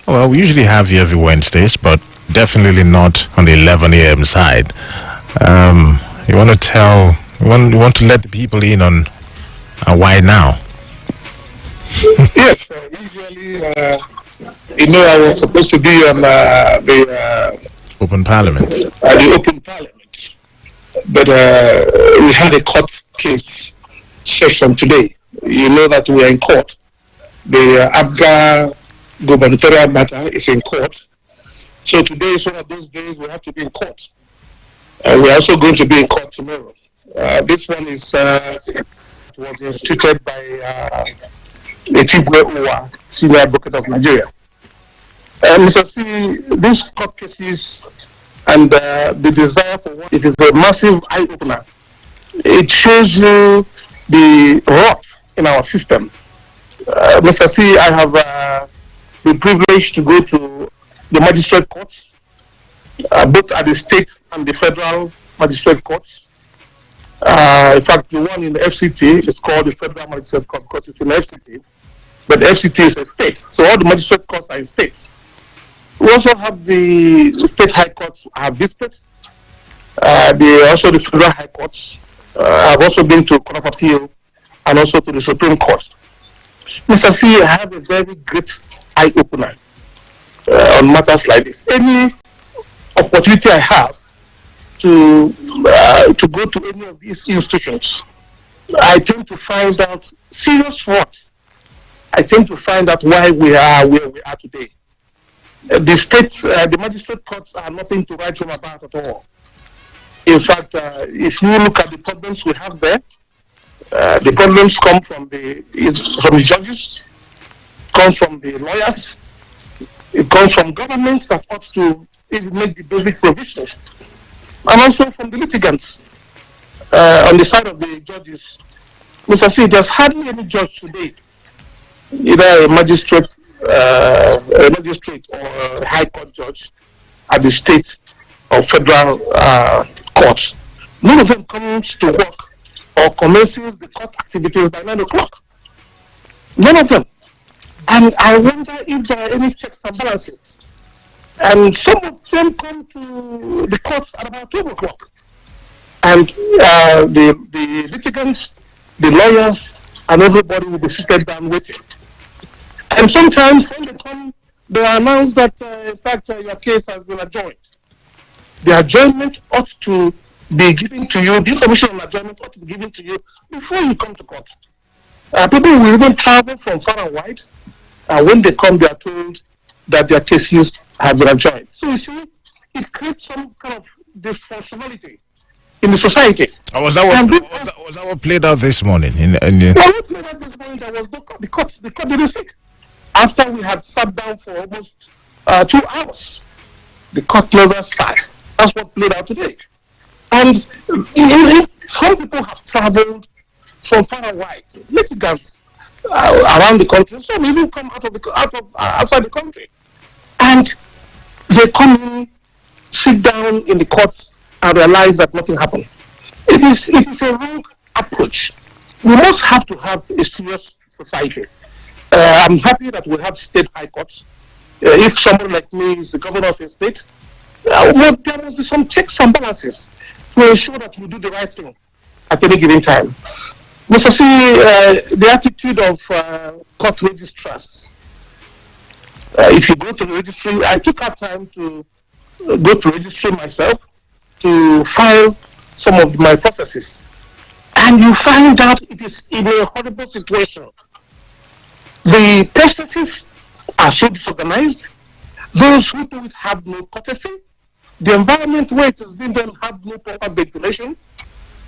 Well, we usually have you every Wednesdays, but definitely not on the 11 a.m. side. You want to tell, you want to let the people in on why now? Yes, usually, I was supposed to be on Open Parliament. the open parliament, but we had a court case session today. You know that we are in court. The Abga gubernatorial matter is in court. So today is one of those days we have to be in court. We're also going to be in court tomorrow. This one is was instituted by the Chikwe Udensi, senior advocate of Nigeria. Mr. C, these court cases and the desire for what it is a massive eye opener. It shows you the rot in our system. Mr. C, I have been privileged to go to the magistrate courts, both at the state and the federal magistrate courts. In fact, the one in the FCT is called the Federal Magistrate Court because it's in the FCT, but the FCT is a state, so all the magistrate courts are in states. We also have the state high courts I have visited. Also the federal high courts. I've also been to Court of Appeal and also to the Supreme Court. Mr. C, I have a very great eye opener on matters like this. Any opportunity I have to go to any of these institutions, I tend to find out serious fraud. I tend to find out why we are where we are today. The states, the magistrate courts are nothing to write home about at all. In fact, if you look at the problems we have there, the problems come from the judges, comes from the lawyers, it comes from governments that ought to make the basic provisions, and also from the litigants. On the side of the judges, Mr. C, there's hardly any judge today, either a magistrate or a high court judge at the state or federal courts. None of them comes to work or commences the court activities by 9 o'clock. None of them. And I wonder if there are any checks and balances. And some of them come to the courts at about 12 o'clock. And the litigants, the lawyers, and everybody will be seated down waiting. And sometimes when they come, they announce that, in fact, your case has been adjourned. The adjournment ought to be given to you, the information on adjournment ought to be given to you before you come to court. People will even travel from far and wide. When they come, they are told that their cases have been adjourned. So you see, it creates some kind of dysfunctionality in the society. Was that what played out this morning? What played out this morning, there was no court. The court didn't sit. After we had sat down for almost 2 hours, the court never sat. That's what played out today. And some people have traveled from far and wide, litigants around the country. Some even come outside the country, and they come in, sit down in the courts, and realize that nothing happened. It is a wrong approach. We must have to have a serious society. I'm happy that we have state high courts. If someone like me is the governor of a state, there must be some checks and balances to ensure that we do the right thing at any given time. Mr. C, the attitude of court registrars. If you go to the registry, I took our time to go to registry myself to file some of my processes. And you find out it is in a horrible situation. The processes are so disorganized. Those who do it have no courtesy. The environment where it has been done have no proper ventilation.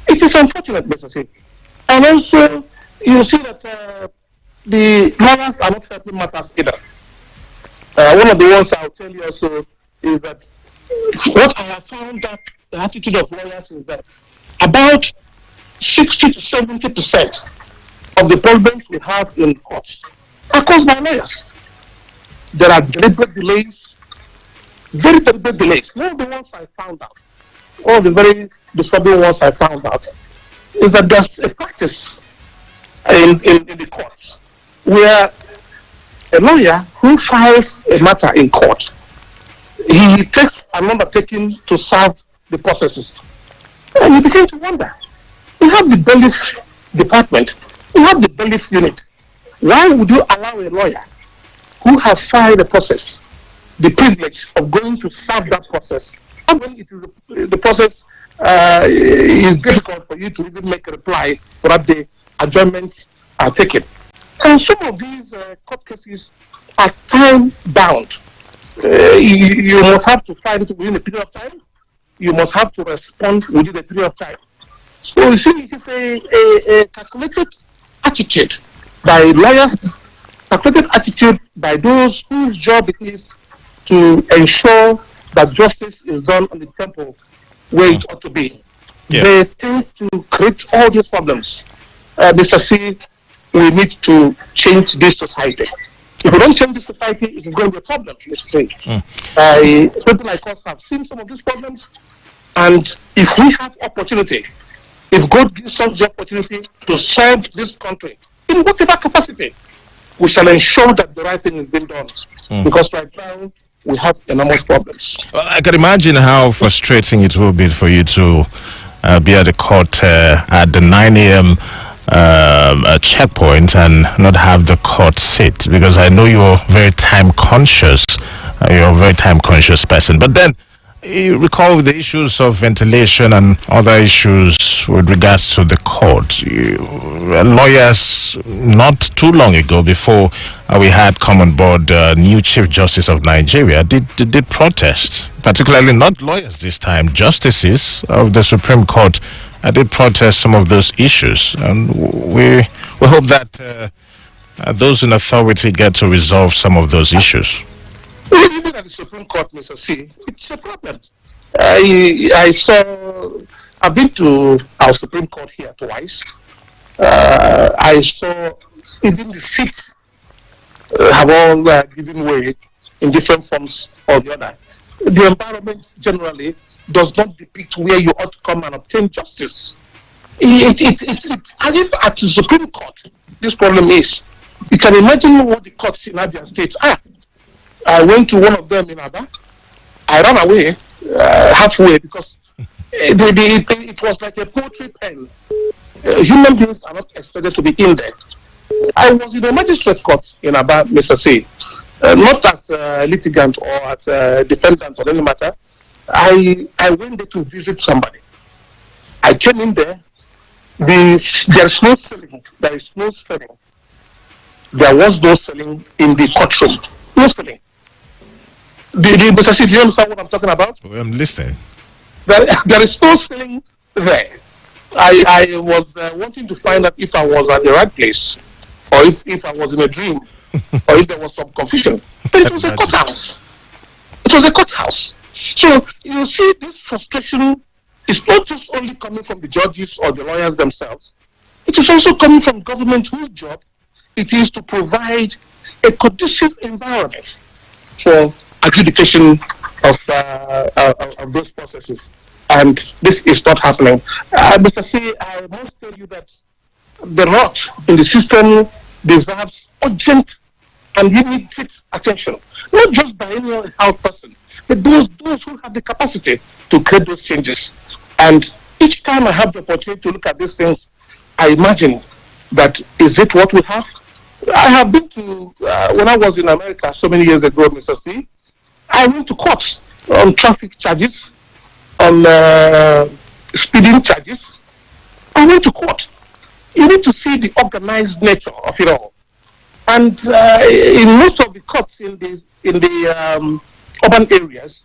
It is unfortunate, Mr. C. And also, you see that the lawyers are not helping matters either. One of the ones I'll tell you also is that what I have found that the attitude of lawyers is that about 60 to 70% of the problems we have in courts are caused by lawyers. There are deliberate delays, very deliberate delays. One of the ones I found out, one of the very disturbing ones I found out, is that there's a practice in the courts where a lawyer who files a matter in court, he takes an undertaking to serve the processes. And you begin to wonder, we have the bailiff department, we have the bailiff unit. Why would you allow a lawyer who has filed a process the privilege of going to serve that process, and when it is the process is difficult for you to even make a reply for that day, adjournments are taken. And some of these court cases are time bound. You must have to file it within a period of time. You must have to respond within a period of time. So you see, it is a calculated attitude by lawyers, calculated attitude by those whose job it is to ensure that justice is done on the temple where it ought to be. Yeah. They tend to create all these problems. Mr. C, we need to change this society. If we don't change this society, it is going to be a problem, Mr. C. People like us have seen some of these problems, and if we have opportunity, if God gives us the opportunity to serve this country in whatever capacity, we shall ensure that the right thing is being done. Because right now, we have enormous problems. Well, I can imagine how frustrating it will be for you to be at the court at the 9 a.m. Checkpoint and not have the court sit, because I know you're very time conscious. You're a very time conscious person. But then you recall the issues of ventilation and other issues with regards to the court. Lawyers, not too long ago, before we had come on board new Chief Justice of Nigeria, did protest, particularly not lawyers this time, justices of the Supreme Court did protest some of those issues. And we hope that those in authority get to resolve some of those issues. Even at the Supreme Court, Mr. C, it's a problem. I've been to our Supreme Court here twice. I saw even the seats have all given way in different forms or the other. The environment generally does not depict where you ought to come and obtain justice. And if at the Supreme Court this problem is, you can imagine what the courts in Abia State are. I went to one of them in Aba. I ran away halfway because it was like a poetry pen. Human beings are not expected to be in there. I was in a magistrate court in Aba, Mr. C. Not as a litigant or as a defendant or any matter. I went there to visit somebody. I came in there. There's no selling. There is no selling. There was no selling in the courtroom. No selling. Mr. C, do you understand what I'm talking about? I'm listening. There is no selling there. I was wanting to find out if I was at the right place, or if I was in a dream, or if there was some confusion. But it was a courthouse. It was a courthouse. So you see, this frustration is not just only coming from the judges or the lawyers themselves. It is also coming from government, whose job it is to provide a conducive environment for adjudication of those processes. And this is not happening. Mr. C, I must tell you that the rot in the system deserves urgent and immediate attention, not just by any health person, but those who have the capacity to create those changes. And each time I have the opportunity to look at these things, I imagine that, is it what we have? I have been to, when I was in America so many years ago, Mr. C, I went to court on traffic charges, on speeding charges. I went to court. You need to see the organized nature of it all. And in most of the courts in the urban areas,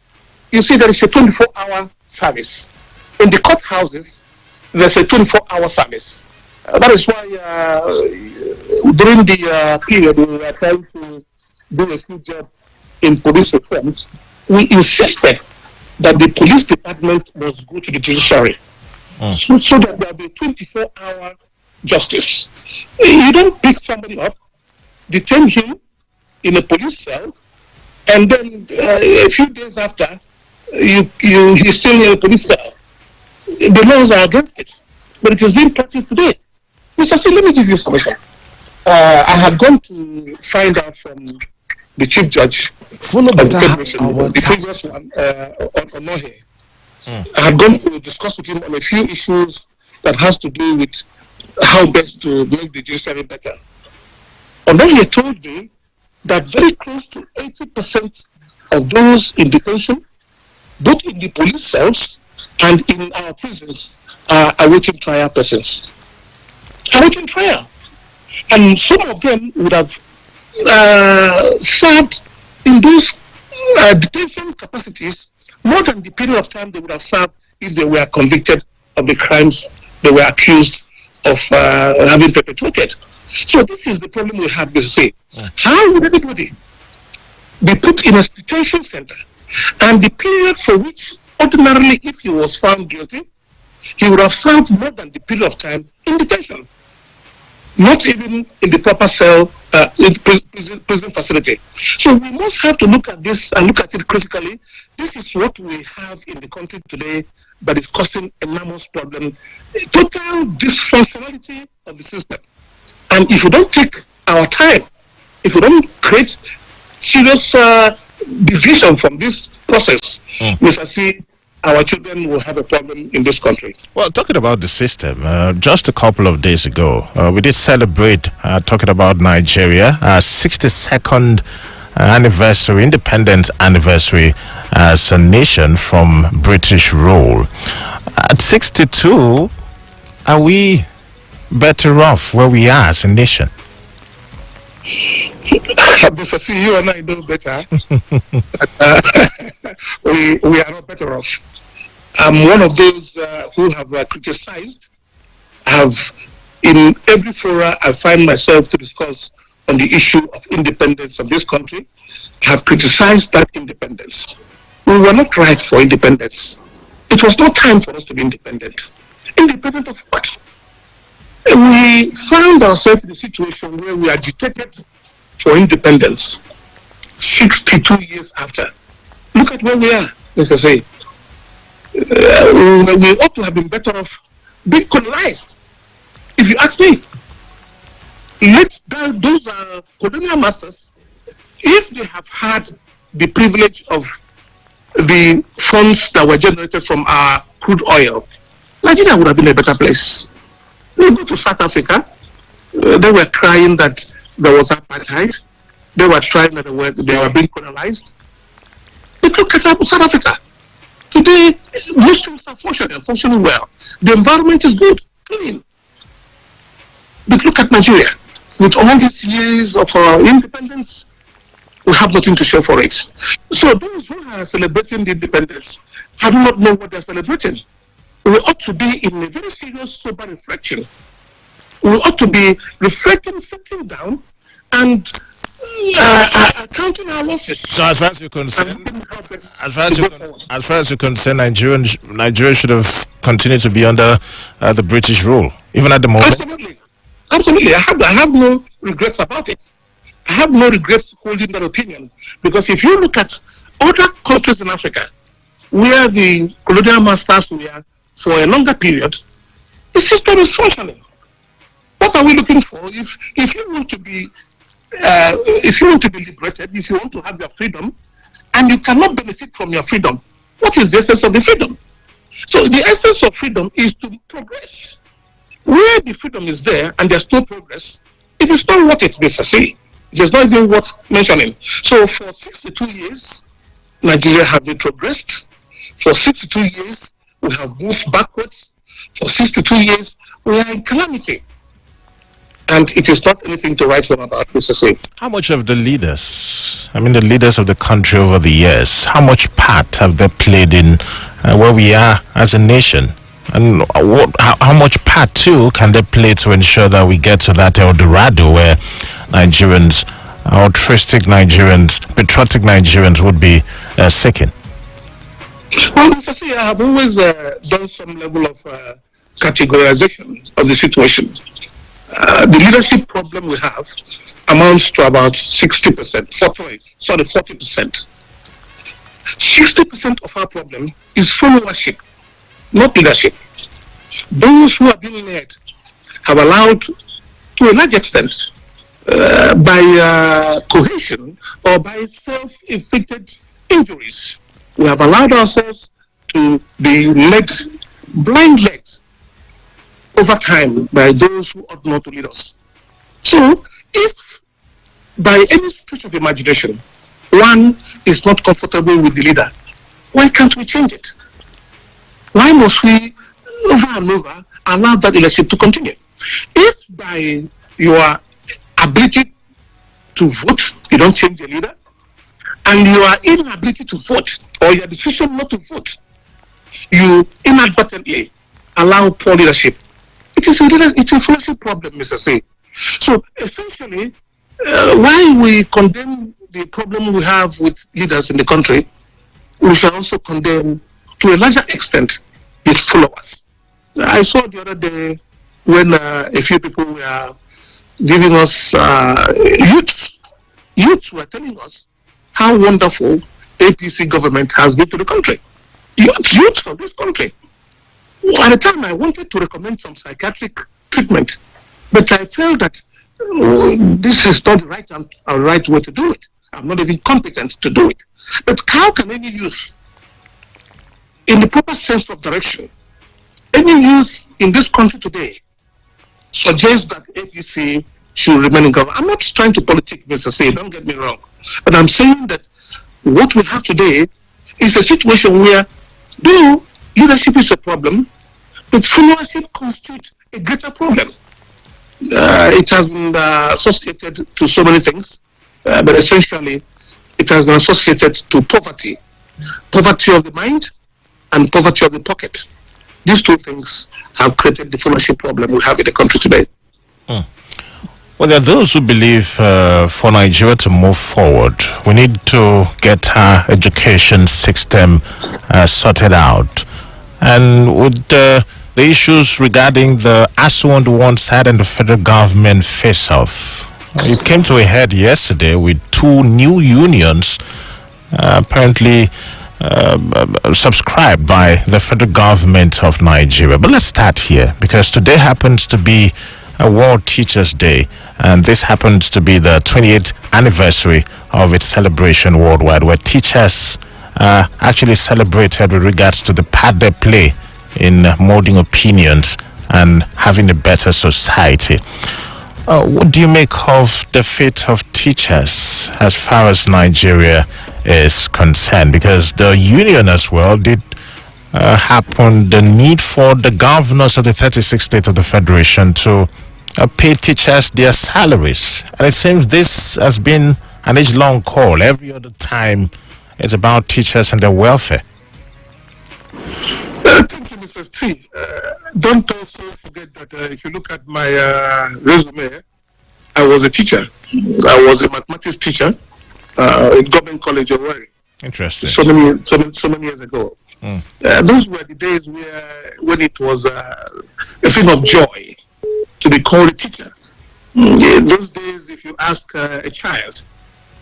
you see there is a 24-hour service. In the courthouses, there's a 24-hour service. That is why during the period we were trying to do a good job in police reforms, we insisted that the police department must go to the judiciary so that there will be a 24-hour justice. You don't pick somebody up, detain him in a police cell, and then a few days after, he's still in a police cell. The laws are against it, but it is being practiced today. Mr. C, let me give you some example. I had gone to find out from the chief judge Follow of the better Federation, our the time. previous one, on Onohe. I had gone to discuss with him on a few issues that has to do with how best to make the judiciary better. Onohe told me that very close to 80% of those in detention, both in the police cells and in our prisons, are awaiting trial persons. Awaiting trial. And some of them would have served in those detention capacities more than the period of time they would have served if they were convicted of the crimes they were accused of having perpetrated. So this is the problem we have, Mr. How would anybody be put in a detention center and the period for which ordinarily if he was found guilty, he would have served more than the period of time in detention, not even in the proper cell, in prison facility. So we must have to look at this and look at it critically. This is what we have in the country today that is causing enormous problem, total dysfunctionality of the system. And if we don't take our time, if we don't create serious division from this process, Mr. C, our children will have a problem in this country. Well, talking about the system, just a couple of days ago, we did celebrate, talking about Nigeria, 62nd anniversary, independence anniversary as a nation from British rule. At 62, are we better off where we are as a nation? Mr. C, you and I know better. We are not better off. I'm one of those who have criticized, in every fora I find myself to discuss on the issue of independence of this country, have criticized that independence. We were not right for independence. It was not time for us to be independent. Independent of what? We found ourselves in a situation where we agitated for independence 62 years after. Look at where we are, like I say. We ought to have been better off being colonized. If you ask me, let those colonial masters, if they have had the privilege of the funds that were generated from our crude oil, Nigeria would have been a better place. We go to South Africa, they were crying that there was apartheid. They were trying that they were being colonized. But look at South Africa. Today, most things are functioning well. The environment is good, clean. But look at Nigeria. With all these years of independence, we have nothing to show for it. So those who are celebrating the independence do not know what they're celebrating. We ought to be in a very serious, sober reflection. We ought to be reflecting, sitting down, and counting our losses. So as far as you're concerned, Nigeria should have continued to be under the British rule, even at the moment. Absolutely. I have no regrets about it. I have no regrets holding that opinion, because if you look at other countries in Africa where the colonial masters were for a longer period, the system is functioning. What are we looking for? If you want to be liberated, if you want to have your freedom, and you cannot benefit from your freedom, what is the essence of the freedom? So the essence of freedom is to progress. Where the freedom is there and there's no progress, it is not worth it, Mr. C. It is not even worth mentioning. So for 62 years, Nigeria has been progressed. For 62 years, we have moved backwards. For 62 years, we are in calamity. And it is not anything to write home about, Mr. C. How much of the leaders of the country over the years, how much part have they played in where we are as a nation? And how much part, too, can they play to ensure that we get to that El Dorado where Nigerians, altruistic Nigerians, patriotic Nigerians would be seeking? Well, Mr. C, I have always done some level of categorization of the situation. The leadership problem we have amounts to about 60%, 40%. 60% of our problem is followership, not leadership. Those who are being led have allowed, to a large extent, by cohesion or by self-inflicted injuries. We have allowed ourselves to be led, blind led, over time by those who ought not to lead us. So, if by any stretch of imagination, one is not comfortable with the leader, why can't we change it? Why must we, over and over, allow that leadership to continue? If by your ability to vote, you don't change the leader, and your inability to vote, or your decision not to vote, you inadvertently allow poor leadership, it's a leadership problem, Mr. C. So essentially, while we condemn the problem we have with leaders in the country, we shall also condemn, to a larger extent, its followers. I saw the other day when a few people were giving us youths were telling us how wonderful APC government has been to the country. Youths of this country. At the time, I wanted to recommend some psychiatric treatment, but I felt that this is not the right way to do it. I'm not even competent to do it. But how can any youth, in the proper sense of direction, any youth in this country today suggest that APC should remain in government? I'm not trying to politic, Mr. C, don't get me wrong. But I'm saying that what we have today is a situation where, though leadership is a problem, but followership constitutes a greater problem. It has been associated to so many things, but essentially it has been associated to poverty of the mind and poverty of the pocket. These two things have created the followership problem we have in the country today. Well, there are those who believe for Nigeria to move forward, we need to get our education system sorted out. And with the issues regarding the ASU on the one side and the federal government face-off, it came to a head yesterday with two new unions apparently subscribed by the federal government of Nigeria. But let's start here, because today happens to be a World Teachers Day, and this happens to be the 28th anniversary of its celebration worldwide, where teachers actually celebrated with regards to the part they play in molding opinions and having a better society. What do you make of the fate of teachers as far as Nigeria is concerned? Because the union as well did happen the need for the governors of the 36 states of the Federation to pay teachers their salaries. And it seems this has been an age-long call. Every other time it's about teachers and their welfare. Thank you, Mr. T. Don't also forget that if you look at my resume, I was a teacher. I was a mathematics teacher in Government College of Warri. Interesting. So many years ago. Those were the days when it was a thing of joy to be called a teacher. In those days, if you ask a child,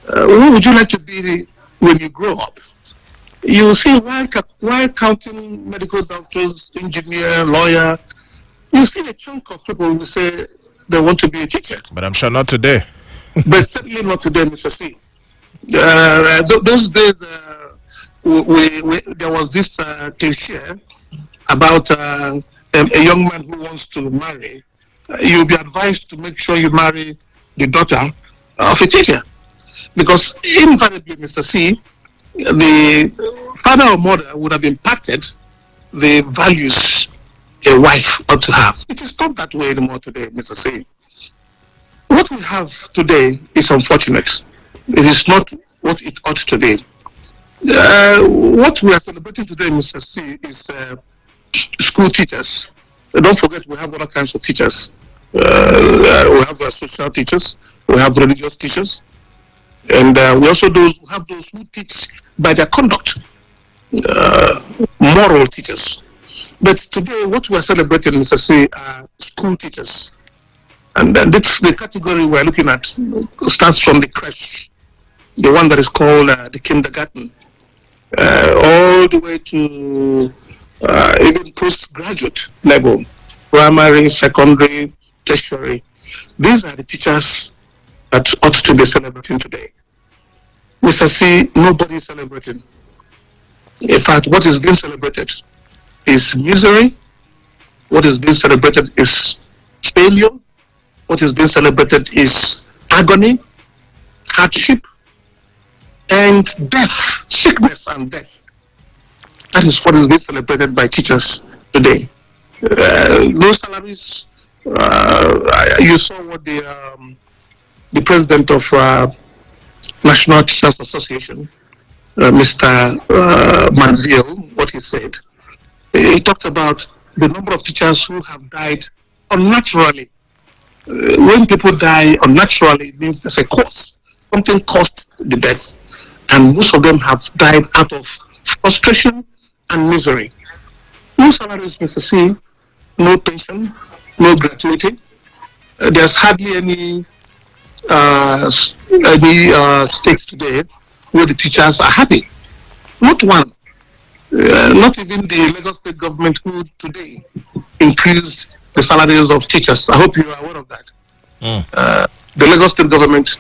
what would you like to be when you grow up? You will see while counting medical doctors, engineer, lawyer, you see a chunk of people who say they want to be a teacher. But I'm sure not today. But certainly not today, Mr. C. Those days, there was this cliche about a young man who wants to marry. You'll be advised to make sure you marry the daughter of a teacher. Because invariably, Mr. C, the father or mother would have impacted the values a wife ought to have. It is not that way anymore today, Mr. C. What we have today is unfortunate. It is not what it ought to be. What we are celebrating today, Mr. C, is school teachers. Don't forget, we have other kinds of teachers. We have social teachers, we have religious teachers, and we also have those who teach by their conduct, moral teachers. But today, what we are celebrating, Mr. C, are school teachers. And that's the category we're looking at. Starts from the creche, the one that is called the kindergarten, all the way to even postgraduate level, primary, secondary, tertiary. These are the teachers that ought to be celebrating today. Mr. C, nobody is celebrating. In fact, what is being celebrated is misery. What is being celebrated is failure. What is being celebrated is agony, hardship, and death, sickness and death. That is what is being celebrated by teachers today. No salaries. You saw what the president of National Teachers Association, Mr. Manville, what he said. He talked about the number of teachers who have died unnaturally. When people die unnaturally, it means there's a cause. Something caused the death. And most of them have died out of frustration and misery. No salaries, Mr. C, no pension, no gratuity. There's hardly any states today where the teachers are happy. Not one. Not even the Lagos State government, who today increased the salaries of teachers. I hope you are aware of that. The Lagos State government,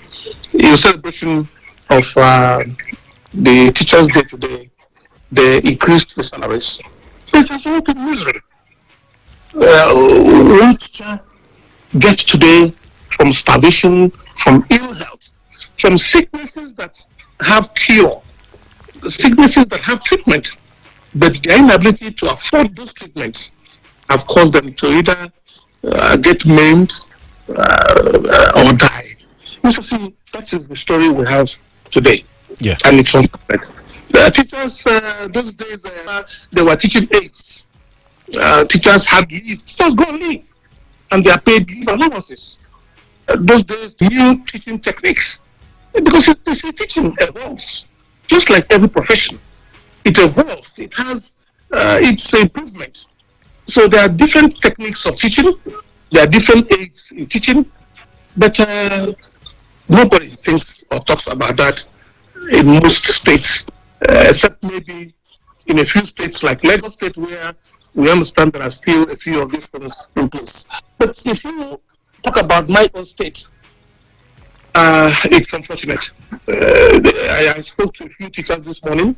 in celebration of the Teachers' Day today, they increased the salaries. So it has all been misery. One teacher gets today from starvation, from ill health, from sicknesses that have cure, sicknesses that have treatment, but their inability to afford those treatments have caused them to either get maimed or die. Mr. C, that is the story we have today. Yeah. And it's unfortunate. The teachers, those days, they were teaching aids. Teachers had leave. Teachers go on leave. And they are paid leave allowances. Those days, new teaching techniques. Because teaching evolves. Just like every profession. It evolves. It has its improvement. So there are different techniques of teaching. There are different aids in teaching. But nobody thinks or talks about that in most states, except maybe in a few states like Lagos State, where we understand there are still a few of these things in place. But if you talk about my own state, it's unfortunate. I spoke to a few teachers this morning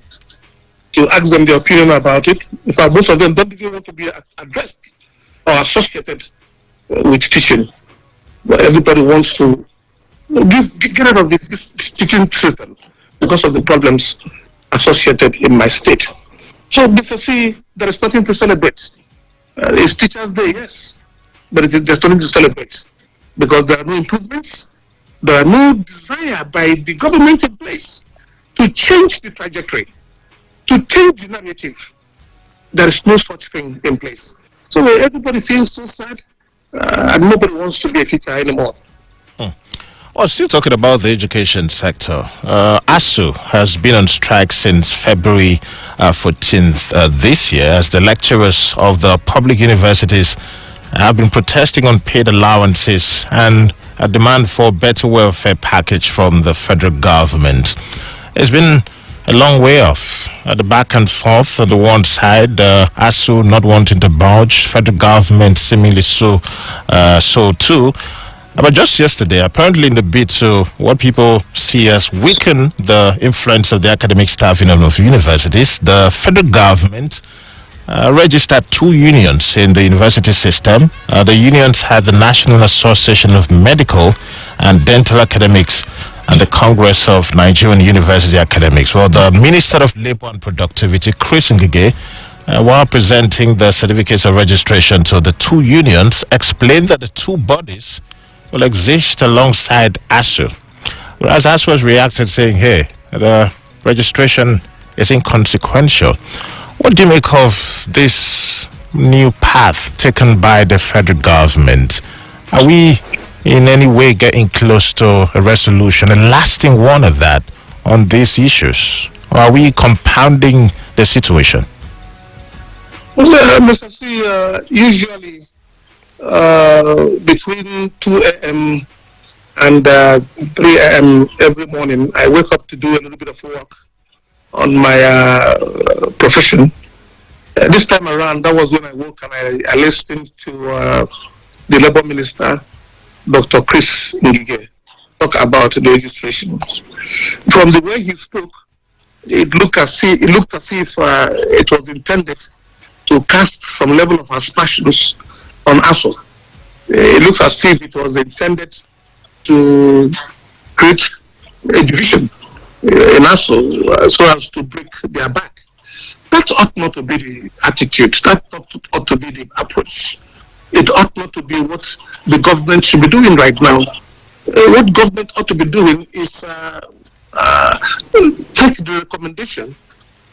to ask them their opinion about it. In fact, most of them don't even want to be addressed or associated with teaching. But everybody wants to get out of this teaching system because of the problems associated in my state. So, Mr. C, there is nothing to celebrate. It's Teachers' Day, yes, but there's nothing to celebrate because there are no improvements. There are no desire by the government in place to change the trajectory, to change the narrative. There is no such thing in place. So everybody feels so sad, and nobody wants to be a teacher anymore. Well, still talking about the education sector, ASU has been on strike since February 14th this year, as the lecturers of the public universities have been protesting unpaid allowances and a demand for better welfare package from the federal government. It's been a long way off. The back and forth on the one side, ASU not wanting to budge, federal government seemingly so too. But just yesterday, apparently in the bid to what people see as weaken the influence of the academic staff in of universities, the federal government registered two unions in the university system. The unions had the National Association of Medical and Dental Academics and the Congress of Nigerian University Academics. Well, the Minister of Labor and Productivity, Chris Ngige, while presenting the certificates of registration to the two unions, explained that the two bodies will exist alongside ASU. Whereas ASU has reacted saying, hey, the registration is inconsequential. What do you make of this new path taken by the federal government? Are we in any way getting close to a resolution, a lasting one at that, on these issues? Or are we compounding the situation? Well, Mr. C, usually between 2 a.m. and 3 a.m. every morning, I wake up to do a little bit of work on my profession. This time around, that was when I woke and I listened to the Labour Minister, Dr. Chris Ngige. talk about the registration. From the way he spoke, it looked as if it was intended to cast some level of aspersions on ASO. It looks as if it was intended to create a division in ASO so as to break their back. That ought not to be the attitude. That ought to be the approach. It ought not to be what the government should be doing right now. What government ought to be doing is take the recommendation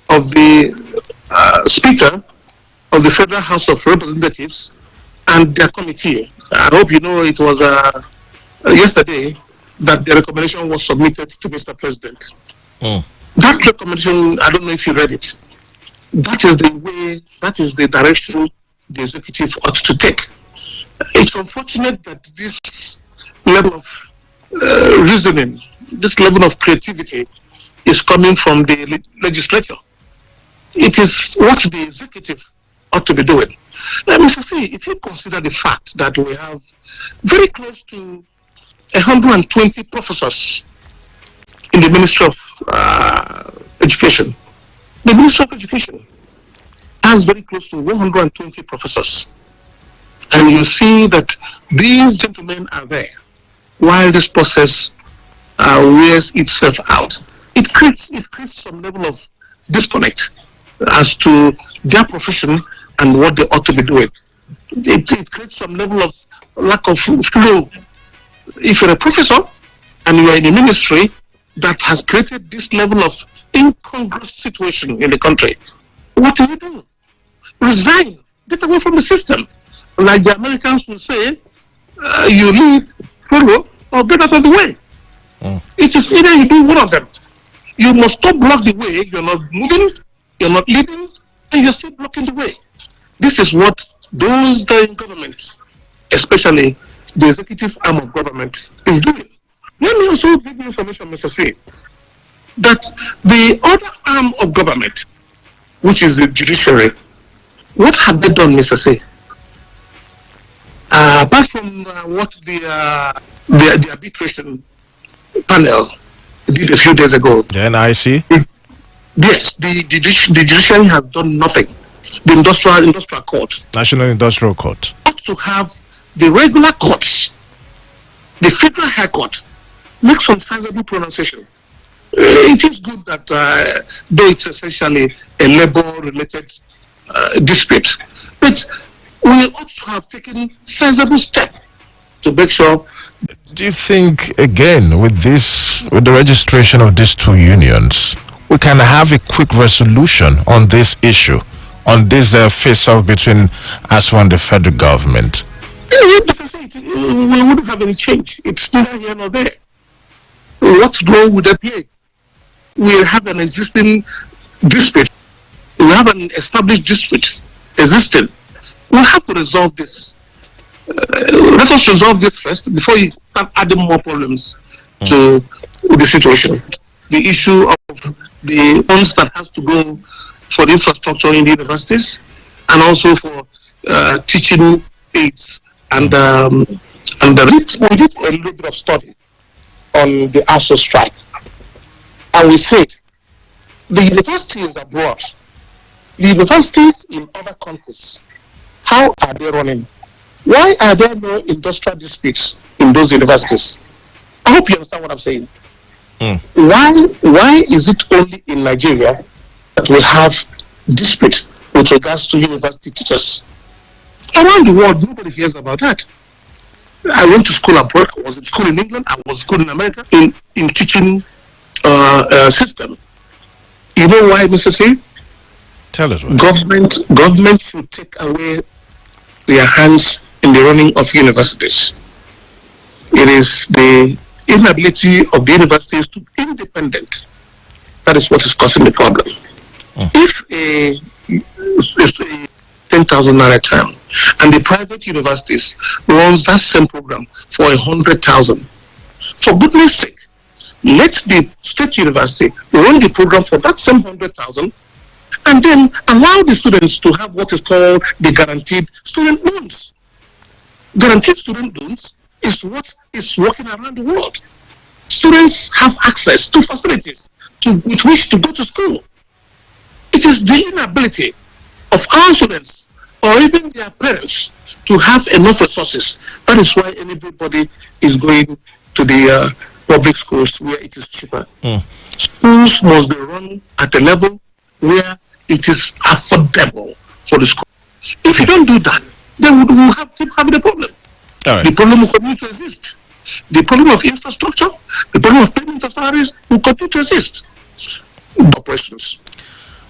of the Speaker of the Federal House of Representatives and their committee. I hope you know it was yesterday that the recommendation was submitted to Mr. President. That recommendation, I don't know if you read it. That is the way, that is the direction the executive ought to take. It's unfortunate that this level of reasoning, this level of creativity is coming from the legislature. It is what the executive ought to be doing. Mr. C, if you consider the fact that we have very close to 120 professors in the Ministry of Education, the Ministry of Education has very close to 120 professors. And you see that these gentlemen are there while this process wears itself out. It creates some level of disconnect as to their profession and what they ought to be doing. It creates some level of lack of flow. If you're a professor and you are in a ministry that has created this level of incongruous situation in the country, what do? Resign. Get away from the system. Like the Americans will say, you lead, follow, or get out of the way. It is either you do one of them. You must stop block the way. You're not moving, you're not leading, and you're still blocking the way. This is what those that in government, especially the executive arm of government, is doing. Let me also give you information, Mr. C, that the other arm of government, which is the judiciary, what have they done, Mr. C? Apart from what the arbitration panel did a few days ago. The NIC? Yes, the judiciary has done nothing. The industrial court, National Industrial Court, ought to have the regular courts, the Federal High Court, make some sizable pronunciation. It is good that though it's essentially a labor-related dispute, but we ought to have taken sensible steps to make sure. do you think, again, with the registration of these two unions, we can have a quick resolution on this issue, on this face-off between ASFA and the federal government? We wouldn't have any change. It's neither here nor there. What role would they play? We have an existing dispute. We have an established dispute existing. We have to resolve this. Let us resolve this first before you start adding more problems to the situation. The issue of the funds that has to go for the infrastructure in the universities and also for teaching aids. And we did a little bit of study on the ASO strike. And we said, the universities abroad, the universities in other countries, how are they running? Why are there no industrial disputes in those universities? I hope you understand what I'm saying. Why is it only in Nigeria that we have dispute with regards to university teachers? Around the world, nobody hears about that. I went to school abroad. I was in school in England. I was in school in America in teaching system. You know why, Mr. C? Tell us why. Government should take away their hands in the running of universities. It is the inability of the universities to be independent. That is what is causing the problem. If a 10,000 naira term and the private universities runs that same program for 100,000, for goodness sake, let the state university run the program for that same 100,000 and then allow the students to have what is called the guaranteed student loans. Guaranteed student loans is what is working around the world. students have access to facilities with which to go to school. It is the inability of our students or even their parents to have enough resources. That is why everybody is going to the public schools where it is cheaper. Schools must be run at a level where it is affordable for the school. If you don't do that, then we will keep having a problem. Right. The problem will continue to exist. The problem of infrastructure, the problem of payment of salaries will continue to exist. Operations.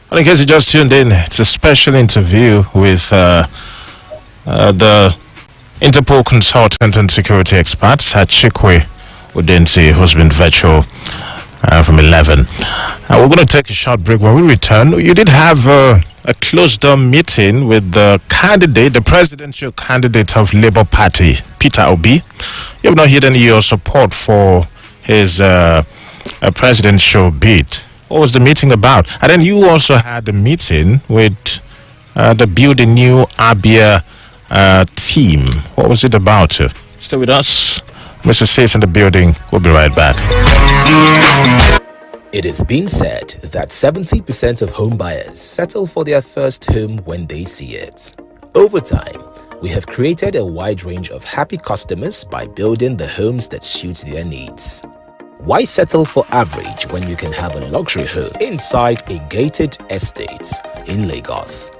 Well, in case you just tuned in, it's a special interview with the Interpol consultant and security expert, Chikwe Udensi, who's been virtual from 11. We're going to take a short break. When we return, you did have a closed-door meeting with the candidate, the presidential candidate of Labour Party, Peter Obi. You have not hidden your support for his presidential bid. What was the meeting about? And then you also had a meeting with the Build a New Abia team. What was it about? Stay with us. Mr. Says in the building. We'll be right back. It is being said that 70% of home buyers settle for their first home when they see it. Over time, we have created a wide range of happy customers by building the homes that suit their needs. Why settle for average when you can have a luxury home inside a gated estate in Lagos?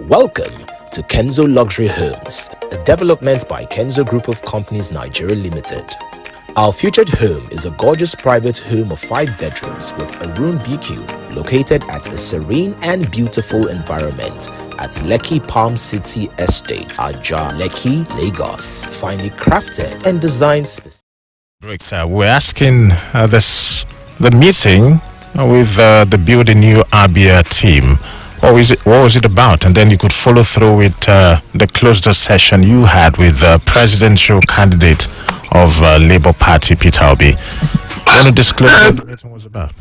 Welcome to Kenzo Luxury Homes, a development by Kenzo Group of Companies Nigeria Limited. Our featured home is a gorgeous private home of 5 bedrooms with a room BQ located at a serene and beautiful environment at Lekki Palm City Estate, Aja, Lekki, Lagos. Finely crafted and designed specifically. We're asking the meeting with the Build a New Abia team. What was it about? And then you could follow through with the closed session you had with the presidential candidate of Labour Party, Peter Obi. Want to disclose what the meeting was about?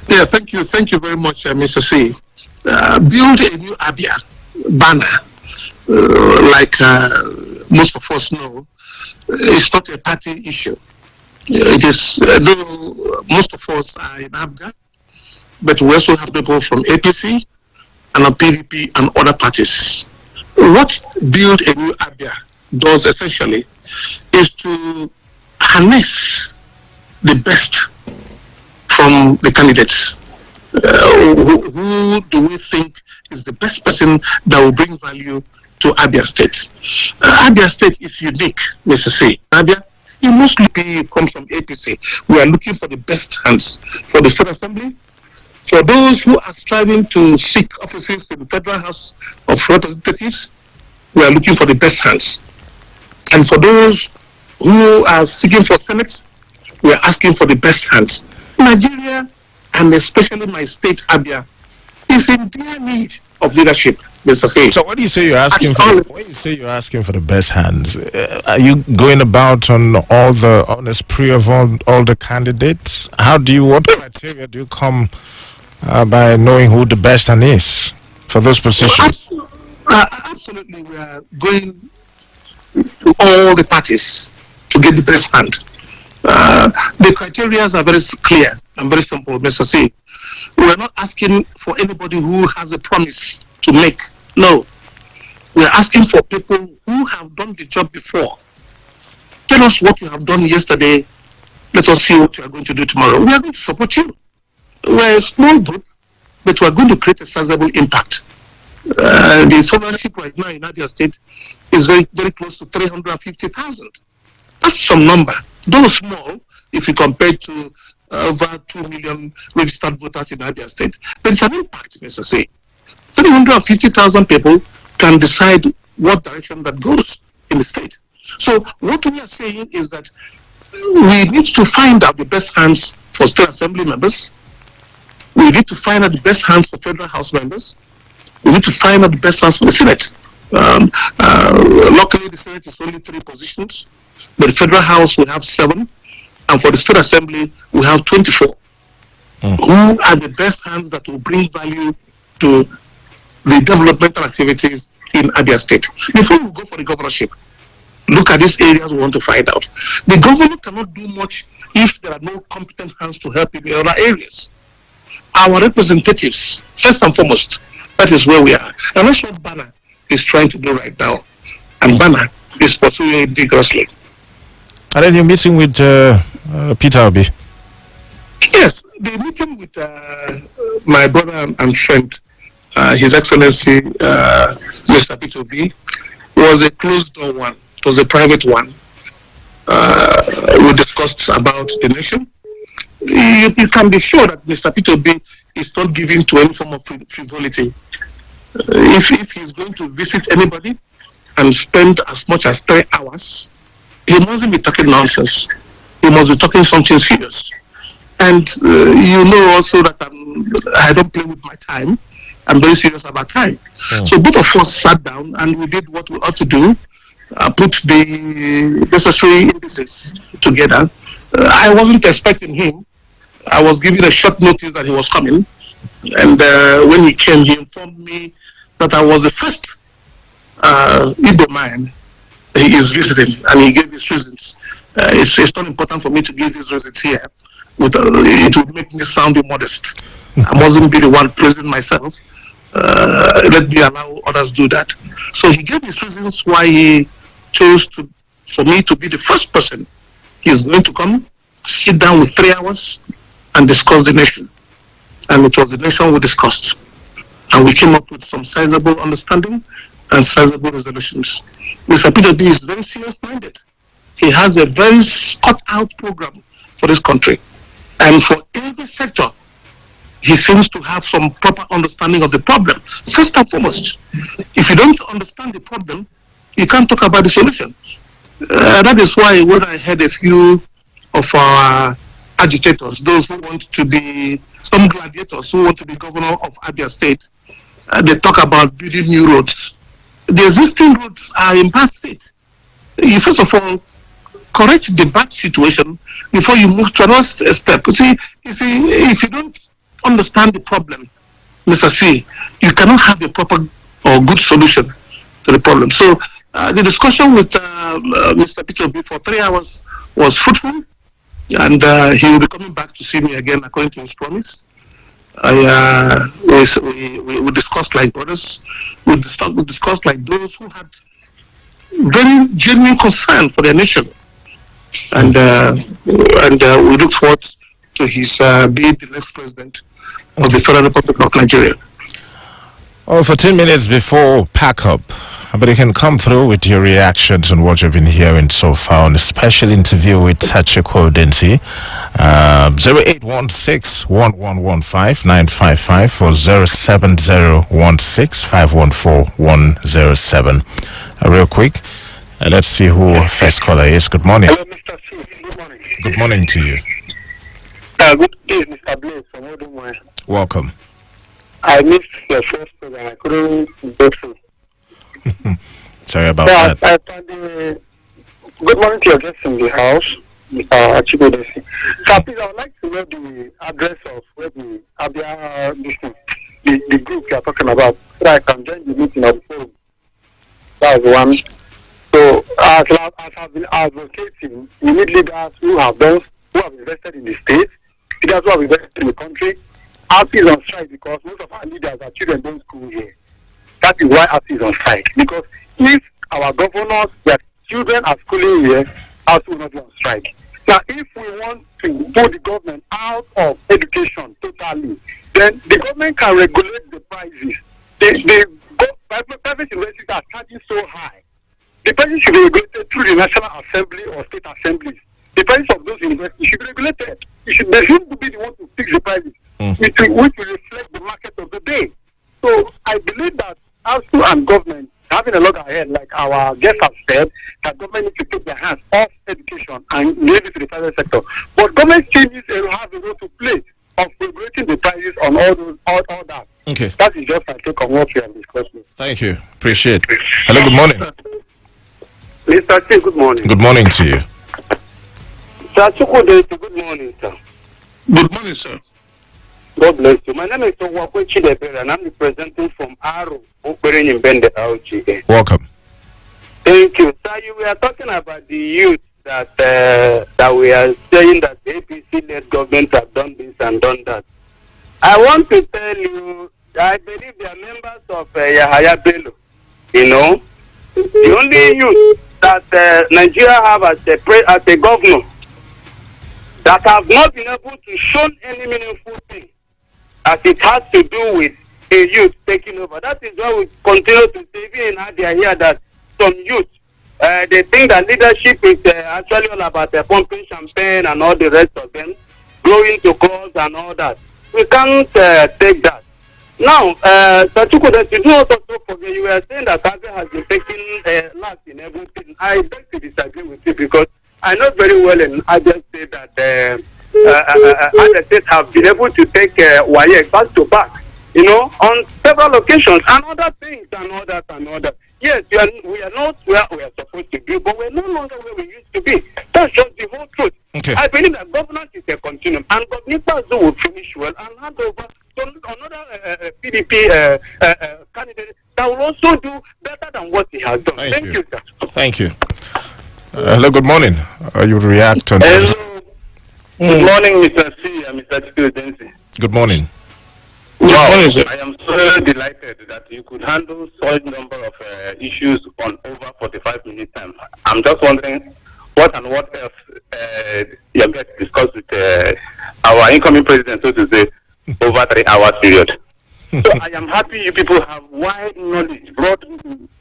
Yeah, thank you very much, Mr. C. Build a New Abia banner, like most of us know, it's not a party issue. It is, though most of us are in ABGA, but we also have people from APC and PDP and other parties. What Build a New Abia does essentially is to harness the best from the candidates. Who do we think is the best person that will bring value to Abia State? Abia State is unique, Mr. C. Abia, it mostly comes from APC. We are looking for the best hands for the State Assembly. For those who are striving to seek offices in the Federal House of Representatives, we are looking for the best hands. And for those who are seeking for Senate, we are asking for the best hands. Nigeria, and especially my state, Abia, is in dire need of leadership, Mr. C. So what do you say you're asking for? When you say you're asking for the best hands, are you going about on a spree of all the candidates? What criteria do you come by knowing who the best hand is for those positions? Absolutely, we are going to all the parties to get the best hand. The criteria are very clear and very simple, Mr. C. We are not asking for anybody who has a promise to make. No. We are asking for people who have done the job before. Tell us what you have done yesterday. Let us see what you are going to do tomorrow. We are going to support you. We are a small group, but we are going to create a sizable impact. The followership right now in Abia State is very, very close to 350,000. That's some number. Though small, if you compare to over 2 million registered voters in Abia State, but it's an impact, Mr. C. 350,000 people can decide what direction that goes in the state. So what we are saying is that we need to find out the best hands for state assembly members. We need to find out the best hands for federal house members. We need to find out the best hands for the Senate. Luckily, the Senate is only 3 positions, but the federal house will have 7, and for the state assembly, we have 24. Who are the best hands that will bring value to the developmental activities in Abia State? Before we go for the governorship, Look at these areas we want to find out. The governor cannot do much if there are no competent hands to help in the other areas. Our representatives, first and foremost, that is where we are. And that's what Banner is trying to do right now. And Banner is pursuing it vigorously. And then you're meeting with Peter Obi? Yes, the meeting with my brother and friend, His Excellency Mr. Peter Obi, was a closed door one. It was a private one. We discussed about the nation. You can be sure that Mr. Peter Obi is not giving to any form of frivolity. If he's going to visit anybody and spend as much as 3 hours, he mustn't be talking nonsense. He must be talking something serious. And you know also that I don't play with my time. I'm very serious about time. So both of us sat down and we did what we ought to do, put the necessary indices together. I wasn't expecting him. I was given a short notice that he was coming. And when he came, he informed me that I was the first Igbo man he is visiting, and he gave his reasons. It's not important for me to give these reasons here. It would make me sound immodest. I mustn't be the one praising myself. Let me allow others do that. So he gave his reasons why he chose for me to be the first person. He is going to come, sit down with 3 hours, and discuss the nation. And it was the nation we discussed. And we came up with some sizable understanding and sizable resolutions. Mr. Peter B is very serious-minded. He has a very cut-out program for this country. And for every sector, he seems to have some proper understanding of the problem. First and foremost, if you don't understand the problem, you can't talk about the solution. That is why when I heard a few of our agitators, those who want to be, some gladiators who want to be governor of Abia State, they talk about building new roads. The existing roads are in bad state. You first of all correct the bad situation before you move to another step. You see, if you don't understand the problem, Mr. C, you cannot have a proper or good solution to the problem. So the discussion with Mr. Peter B for 3 hours was fruitful, and he will be coming back to see me again according to his promise. We discussed like brothers. We discussed like those who had very genuine concern for their nation, and we look forward to his being the next president of the Federal Republic of Nigeria. Oh, 14 minutes before pack up, but you can come through with your reactions on what you've been hearing so far on a special interview with Chikwe Udensi. 0816-1115-955 or 07016-514-107. Real quick, let's see who first caller is. Good morning. Hello, Mr. C. Good morning. Good morning to you. Good day, Mr. Blaze from Odumwe. Welcome. I missed your first program. I couldn't go through. Sorry about that. Good morning to your guests in the house, Mr. Chikwe Udensi. So please, I would like to know the address of where the Abia the group you are talking about, so I can join the meeting of the forum. That's one. So as I've been advocating, we need leaders who have invested in the state, leaders who have invested in the country. API is on strike because most of our leaders are children don't school here. That is why API is on strike. Because if our governors, their children are schooling here, API will not be on strike. Now, if we want to pull the government out of education totally, then the government can regulate the prices. Private universities are charging so high. The prices should be regulated through the National Assembly or state assemblies. The prices of those universities should be regulated. They should be the one to fix the prices, which will reflect the market of the day. So I believe that ASU and government having a lot ahead, like our guests have said, that government needs to take their hands off education and leave it to the private sector. But government still needs to have a role to play of regulating the prices on all that. Okay. That is just my take on what we are discussing. Thank you. Appreciate it. Hello, good morning. Mr. T, good morning. Good morning to you. Sir Chikwe Udensi, good morning, sir. Good morning, sir. God bless you. My name is Chikwe Udensi, and I'm representing from Aro, Ukberen in Bende, LGA. Welcome. Thank you. Sir, you were talking about the youth that that we are saying that the APC-led government have done this and done that. I want to tell you, I believe they are members of Yahaya Bello. You know, the only youth that Nigeria have as a governor that have not been able to show any meaningful thing as it has to do with a youth taking over. That is why we continue to say, even in Adia here, that some youth, they think that leadership is actually all about pumping champagne and all the rest of them, going to clubs and all that. We can't take that. Now, Chikwe Udensi, you do also forget, you were saying that Abia has been taking last in everything. I beg to disagree with you because I know very well in Abia State that Abia State have been able to take WAEC back to back, you know, on several occasions and other things and all that and all that. Yes, we are not where we are supposed to be, but we're no longer where we used to be. That's just the whole truth. Okay. I believe that governance is a continuum, and Governor Pazo will finish well and hand over to another PDP candidate that will also do better than what he has done. Thank you, sir. Thank you. Hello, good morning. You react on this. Hello. Good morning, Mr. C and Mr. Chikwe Udensi. Good morning. Wow. I am so delighted that you could handle such number of issues on over 45 minutes time. I'm just wondering what else you guys discussed with our incoming president, so to say, over 3 hours period. So I am happy you people have wide knowledge, broad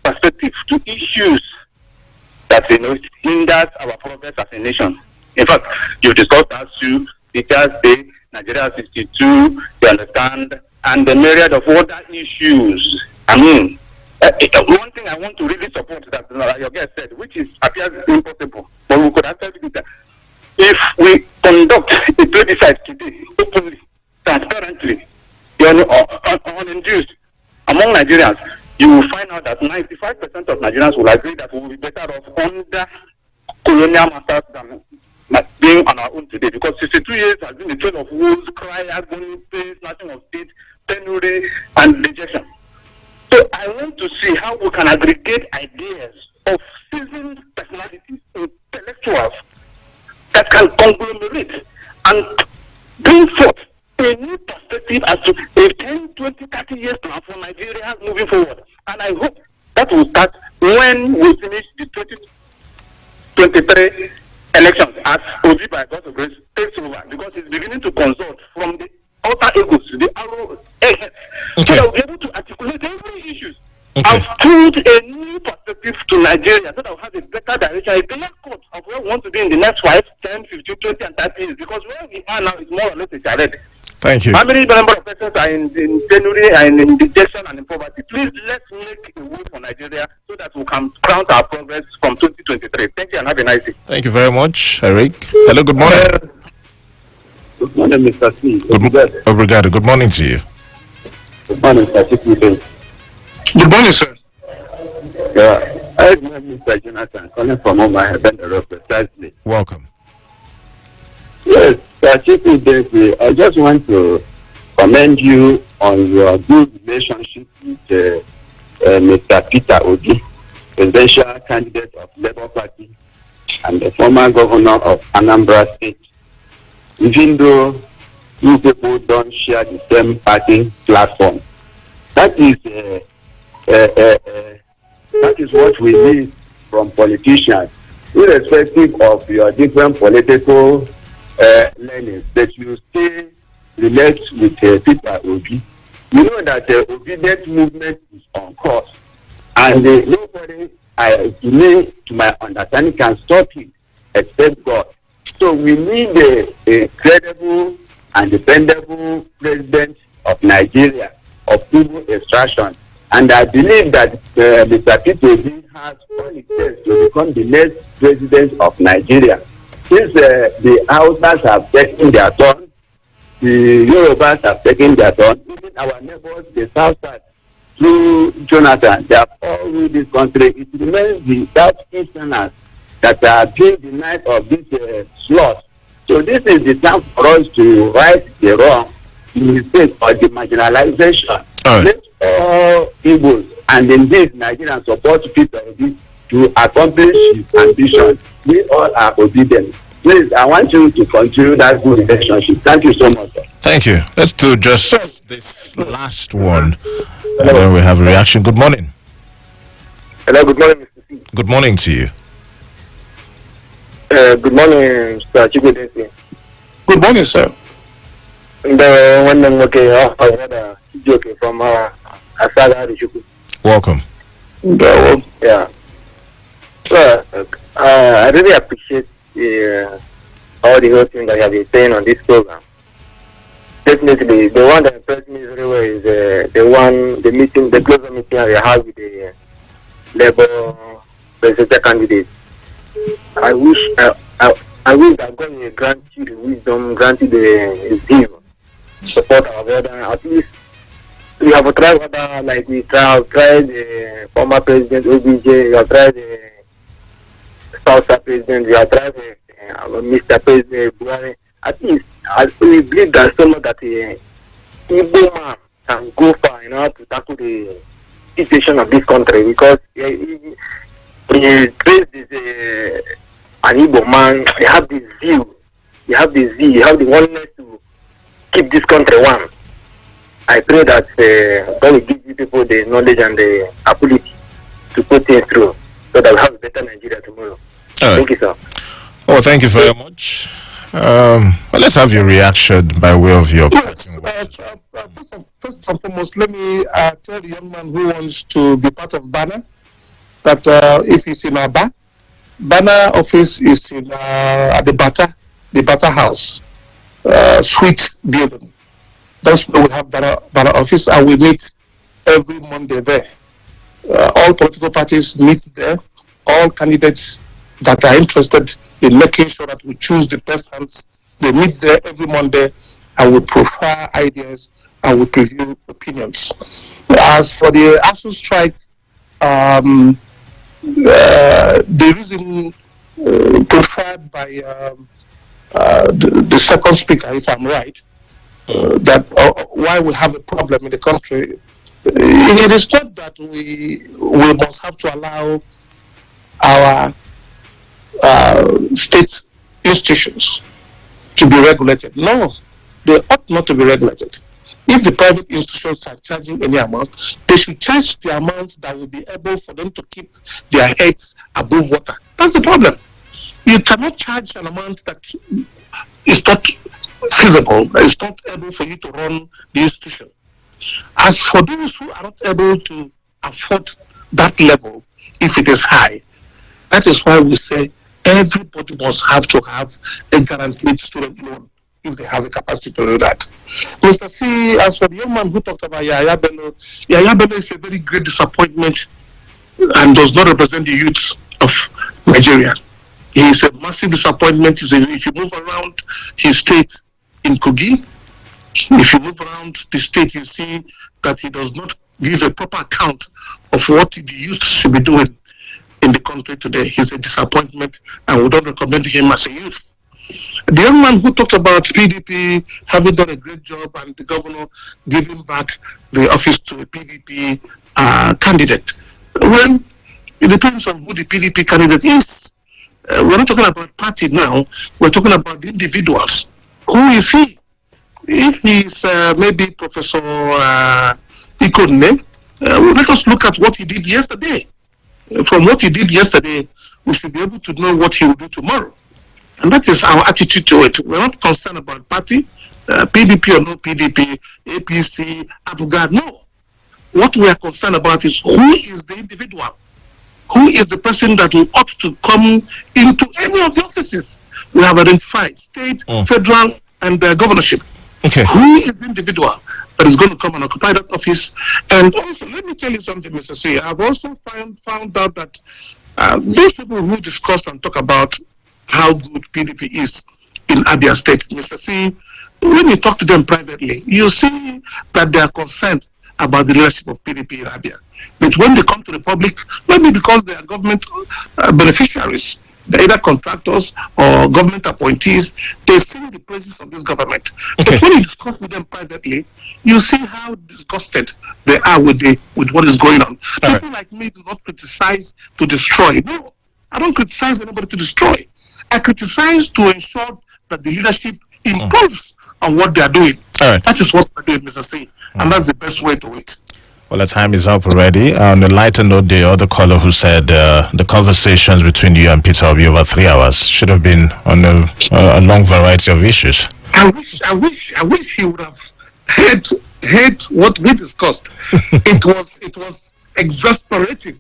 perspective to issues that hinders our progress as a nation. In fact, you've discussed as to Teachers Day, Nigeria 62, you understand, and the myriad of other issues. I mean, one thing I want to really support that your guest said, which appears impossible, but we could actually do that. If we conduct a plebiscite today, openly, transparently, uninduced, among Nigerians, you will find out that 95% of Nigerians will agree that we will be better off under colonial masters than being on our own today, because 62 years has been a trail of woes, cry, agony, pain, snatching of state, penury, and rejection. So I want to see how we can aggregate ideas of seasoned personalities, intellectuals, that can conglomerate and bring forth a new perspective as to a 10, 20, 30 years plan for Nigeria moving forward. And I hope that will start when we finish the 2023 elections, as Obi, by God's grace, takes over, because it's beginning to consult from the outer egos to the arrow ahead, so that we'll be able to articulate every issue and put a new perspective to Nigeria, so that we'll have a better direction, a clear cut of where we want to be in the next 5, 10, 15, 20, and 30 years, because where we are now is more or less a challenge. Thank you. How many number of persons are in penury and in dejection and in poverty? Please, let's make a way for Nigeria so that we can count our progress from 2023. Thank you and have a nice day. Thank you very much, Eric. Hello, good morning. Good morning, Mr. C. Obrigado. Good morning to you. Good morning, Mr. Chikwe. Good morning, sir. I am Mr. Jonathan, calling from my heaven, precisely. Welcome. Yes, Mr. Chikwe Udensi, I just want to commend you on your good relationship with Mr. Peter Obi, presidential candidate of Labour Party and the former governor of Anambra State. Even though you people don't share the same party platform, that is what we need from politicians, irrespective of your different political learnings, that you still relate with Peter Obi. You know that the obedient movement is on course, and nobody, to my understanding, can stop it except God. So we need a credible and dependable president of Nigeria of Igbo extraction. And I believe that Mr. Peter Obi has all it takes to become the next president of Nigeria. Since the Hausas have taken their turn, the Yorubas have taken their turn, even our neighbors, the Southside, through Jonathan, they have all ruled this country. It remains the Southeasterners that are being denied of this slot. So this is the time for us to right the wrong, the mistake, or the marginalization. Let all Igbos and indeed Nigerians support Peter to accomplish his ambition. We all are obedient. Please, I want you to continue that good relationship. Thank you so much, sir. Thank you. Let's do just this last one, and then we have a reaction. Good morning. Hello, good morning, Mr. C. Good morning to you. Good morning, Mr. Chikwe Udensi. Good morning, sir. The one name okay, I had a joke from Asaga Rishuku. Welcome. Yeah. So, I really appreciate all the whole thing that you have been saying on this program. Definitely, the one that impressed me very well is the closer meeting I had with the Labour presidential candidate. I wish that God will grant you the wisdom, grant you the zeal, support our brother. At least we have tried other, like we have tried the former president OBJ, we have tried the South president, we have tried Mr. President Buhari. At least we believe that someone that Igbo man can go far in order to tackle the situation of this country, because he is an Igbo man. They have the zeal, you have the willingness to keep this country one. I pray that God will give you people the knowledge and the ability to put things through, so that we have a better Nigeria tomorrow. Thank you, sir. Oh, thank you very much. Well, let's have your reaction by way of your. Yes, first and foremost, let me tell the young man who wants to be part of Banner that if he's in Aba, Banner office is in at the Bata House, suite building. That's where we have Banner office, and we meet every Monday there. All political parties meet there. All candidates that are interested in making sure that we choose the best hands, they meet there every Monday, and we profile ideas and we preview opinions. As for the ASU strike, the reason profiled by the second speaker, if I'm right, that why we have a problem in the country, it is not that we must have to allow our state institutions to be regulated. No, they ought not to be regulated. If the private institutions are charging any amount, they should charge the amount that will be able for them to keep their heads above water. That's the problem. You cannot charge an amount that is not feasible, that is not able for you to run the institution. As for those who are not able to afford that level, if it is high, that is why we say everybody must have to have a guaranteed student loan if they have the capacity to do that. Mr. C, as for the young man who talked about Yaya Bello is a very great disappointment and does not represent the youth of Nigeria. He is a massive disappointment. If you move around his state in Kogi, if you move around the state, you see that he does not give a proper account of what the youth should be doing in the country today. He's a disappointment, and we don't recommend him as a youth. The young man who talked about PDP having done a great job and the governor giving back the office to a PDP candidate. Well, it depends on who the PDP candidate is. We're not talking about party now. We're talking about the individuals. Who is he? If he's maybe Professor Ikonne, let us look at what he did yesterday. From what he did yesterday, we should be able to know what he will do tomorrow. And that is our attitude to it. We're not concerned about party, PDP or no PDP, APC, Afghan. No. What we are concerned about is who is the individual? Who is the person that will ought to come into any of the offices we have identified, state, federal, and governorship? Okay. Who is the individual that is going to come and occupy that office? And also, let me tell you something, Mr. C. I've also found out that those people who discuss and talk about how good PDP is in Abia State, Mr. C, when you talk to them privately, you see that they are concerned about the leadership of PDP in Abia. But when they come to the public, maybe because they are government beneficiaries, they're either contractors or government appointees, they sing the praises of this government. Okay. But when you discuss with them privately, you see how disgusted they are with what is going on. All People like me do not criticize to destroy. No, I don't criticize anybody to destroy. I criticize to ensure that the leadership improves on what they are doing. All right. That is what we're doing, Mr. C. And that's the best way to it. Well, the time is up already. On a lighter note, the other caller who said the conversations between you and Peter will be over 3 hours should have been on a long variety of issues. I wish he would have heard what we discussed. It was exasperating.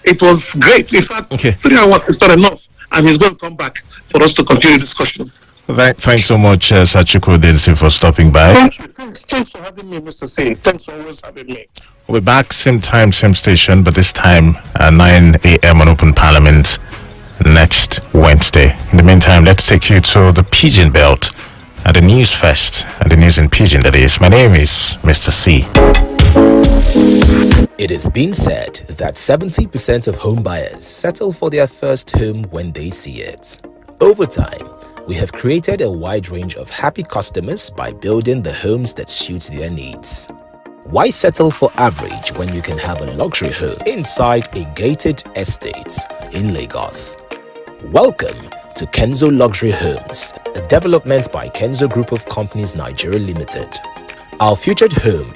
It was great. In fact, 3 hours is not enough, and he's going to come back for us to continue discussion. Thanks so much, Sir Chikwe Udensi, for stopping by. Thank you. Thanks for having me, Mr. C. Thanks for always having me. We'll be back same time, same station, but this time at 9 a.m. on Open Parliament next Wednesday. In the meantime, let's take you to the Pigeon Belt at the News Fest, and the news in Pigeon, that is. My name is Mr. C. It has been said that 70% of home buyers settle for their first home when they see it. Over time, we have created a wide range of happy customers by building the homes that suit their needs. Why settle for average when you can have a luxury home inside a gated estate in Lagos? Welcome to Kenzo Luxury Homes, a development by Kenzo Group of Companies Nigeria Limited. Our featured home is